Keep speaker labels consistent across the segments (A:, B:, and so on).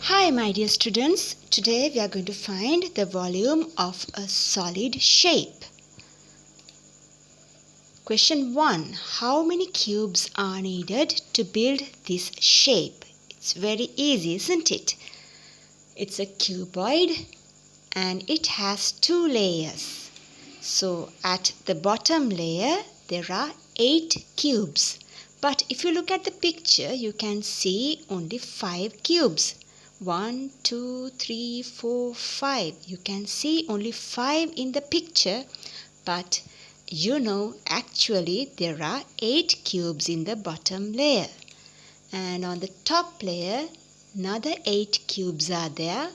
A: Hi my dear students, today we are going to find the volume of a solid shape. Question 1. How many cubes are needed to build this shape? It's very easy, isn't it? It's a cuboid and it has 2 layers. So at the bottom layer there are 8 cubes. But if you look at the picture you can see only 5 cubes. 1, 2, 3, 4, 5. You can see only 5 in the picture, but actually there are 8 cubes in the bottom layer. And on the top layer, another 8 cubes are there.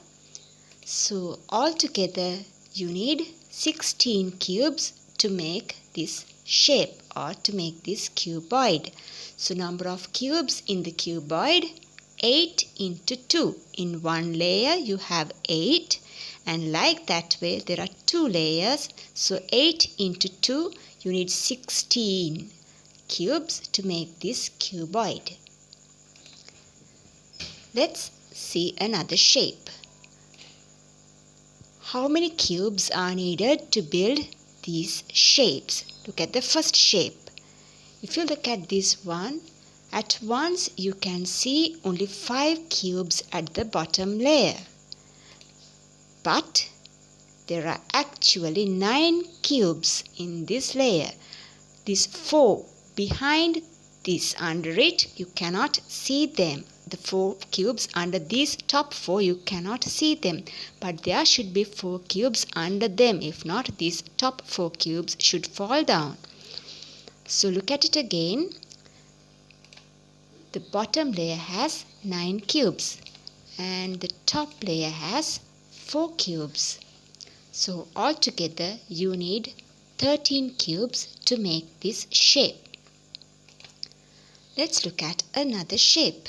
A: So altogether you need 16 cubes to make this shape or to make this cuboid. So number of cubes in the cuboid, 8 into 2. In one layer you have 8, and like that way there are 2 layers. So 8 into 2 you need 16 cubes to make this cuboid. Let's see another shape. How many cubes are needed to build these shapes? Look at the first shape. If you look at this one, at once you can see only 5 cubes at the bottom layer. But there are actually 9 cubes in this layer. These 4 behind this, under it, you cannot see them. The 4 cubes under these top 4, you cannot see them. But there should be 4 cubes under them. If not, these top 4 cubes should fall down. So look at it again. The bottom layer has 9 cubes and the top layer has 4 cubes. So altogether you need 13 cubes to make this shape. Let's look at another shape.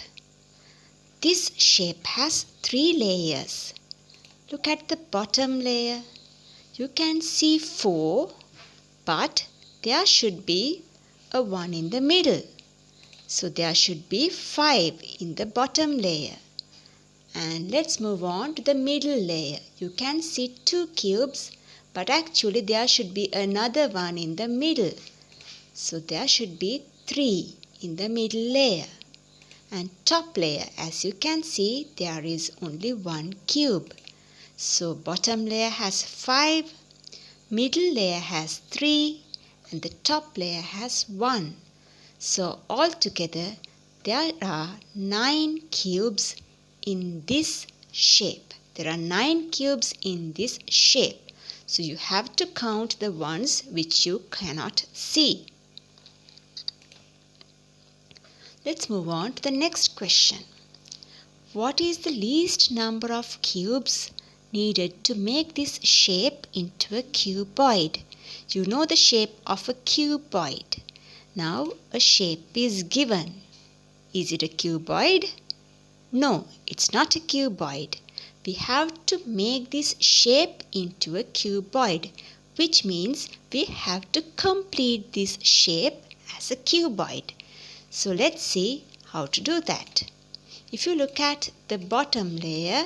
A: This shape has 3 layers. Look at the bottom layer. You can see 4, but there should be a 1 in the middle. So there should be 5 in the bottom layer. And let's move on to the middle layer. You can see 2 cubes, but actually there should be another 1 in the middle. So there should be 3 in the middle layer. And top layer, as you can see, there is only 1 cube. So bottom layer has 5, middle layer has 3, and the top layer has 1. So altogether there are 9 cubes in this shape. There are 9 cubes in this shape. So you have to count the ones which you cannot see. Let's move on to the next question. What is the least number of cubes needed to make this shape into a cuboid? You know the shape of a cuboid. Now a shape is given. Is it a cuboid? No, it's not a cuboid. We have to make this shape into a cuboid, which means we have to complete this shape as a cuboid. So let's see how to do that. If you look at the bottom layer,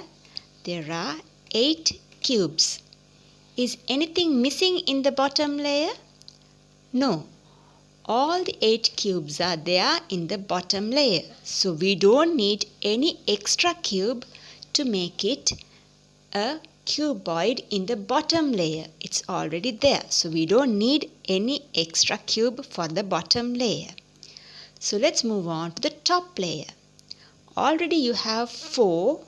A: there are 8 cubes. Is anything missing in the bottom layer? No. All the 8 cubes are there in the bottom layer. So we don't need any extra cube to make it a cuboid in the bottom layer. It's already there. So we don't need any extra cube for the bottom layer. So let's move on to the top layer. Already you have 4.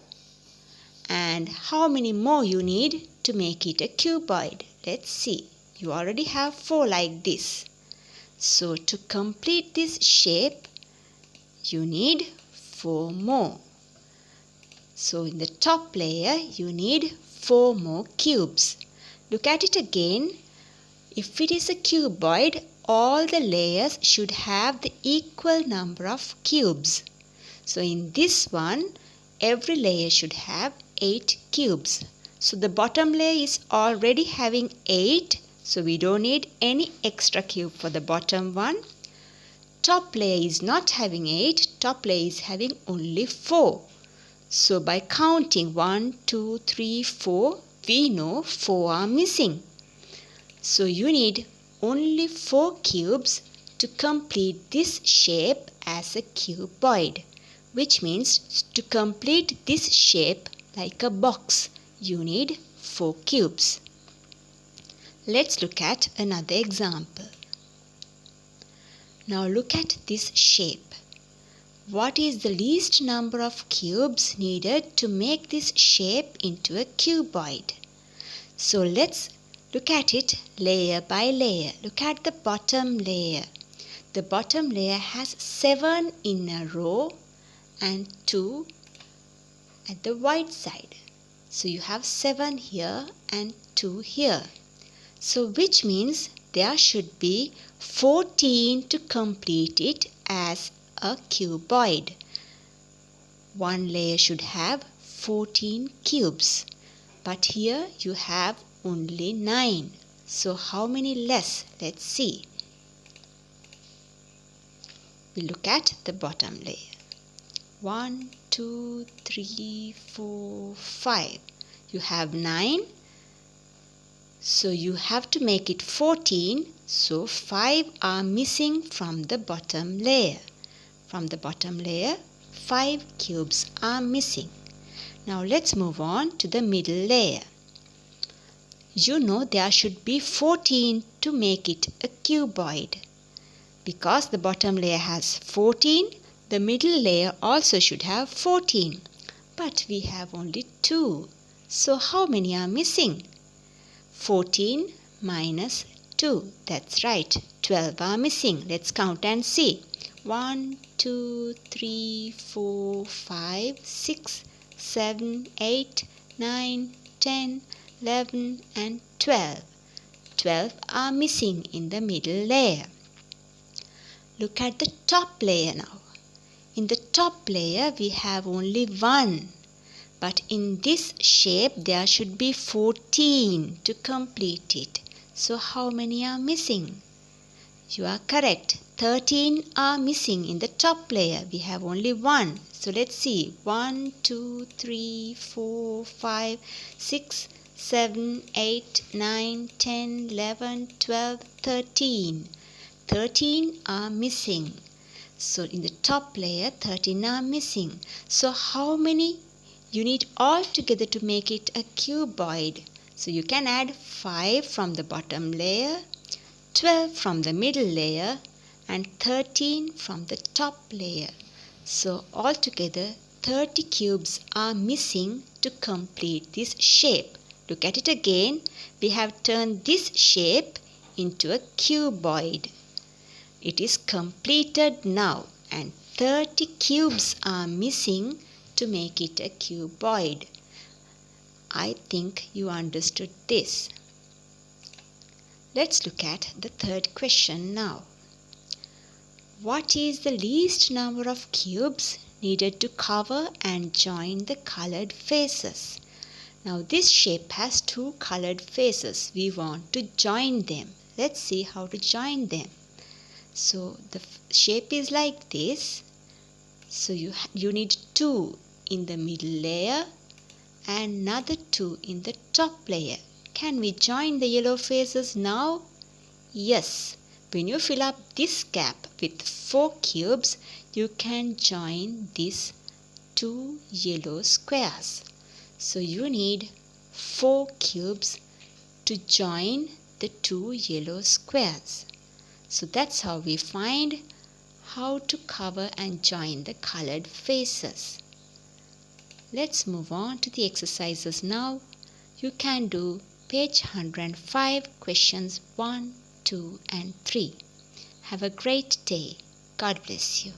A: And how many more you need to make it a cuboid? Let's see. You already have 4 like this. So to complete this shape, you need 4 more. So in the top layer, you need 4 more cubes. Look at it again. If it is a cuboid, all the layers should have the equal number of cubes. So in this one, every layer should have 8 cubes. So the bottom layer is already having 8. So we don't need any extra cube for the bottom one. Top layer is not having 8. Top layer is having only 4. So by counting 1, 2, 3, 4, we know 4 are missing. So you need only 4 cubes to complete this shape as a cuboid, which means to complete this shape like a box, you need 4 cubes. Let's look at another example. Now look at this shape. What is the least number of cubes needed to make this shape into a cuboid? So let's look at it layer by layer. Look at the bottom layer. The bottom layer has 7 in a row and 2 at the right side. So you have 7 here and 2 here. So which means there should be 14 to complete it as a cuboid. One layer should have 14 cubes. But here you have only 9. So how many less? Let's see. We look at the bottom layer. 1, 2, 3, 4, 5. You have 9. So you have to make it 14. So 5 are missing from the bottom layer. From the bottom layer, 5 cubes are missing. Now let's move on to the middle layer. You know there should be 14 to make it a cuboid. Because the bottom layer has 14, the middle layer also should have 14. But we have only 2. So how many are missing? 14 minus 2. That's right. 12 are missing. Let's count and see. 1, 2, 3, 4, 5, 6, 7, 8, 9, 10, 11 and 12. 12 are missing in the middle layer. Look at the top layer now. In the top layer we have only 1. But in this shape there should be 14 to complete it. So how many are missing? You are correct. 13 are missing in the top layer. We have only 1. So let's see. 1, 2, 3, 4, 5, 6, 7, 8, 9, 10, 11, 12, 13. 13 are missing. So in the top layer 13 are missing. So how many you need all together to make it a cuboid? So you can add 5 from the bottom layer, 12 from the middle layer and 13 from the top layer. So altogether 30 cubes are missing to complete this shape. Look at it again. We have turned this shape into a cuboid. It is completed now and 30 cubes are missing to make it a cuboid. I think you understood this. Let's look at the third question now. What is the least number of cubes needed to cover and join the colored faces? Now this shape has 2 colored faces. We want to join them. Let's see how to join them. So the shape is like this. So you need 2 in the middle layer and another 2 in the top layer. Can we join the yellow faces now? Yes. When you fill up this gap with 4 cubes, you can join these 2 yellow squares. So you need 4 cubes to join the 2 yellow squares. So that's how we find how to cover and join the colored faces. Let's move on to the exercises now. You can do page 105, questions 1, 2 and 3. Have a great day. God bless you.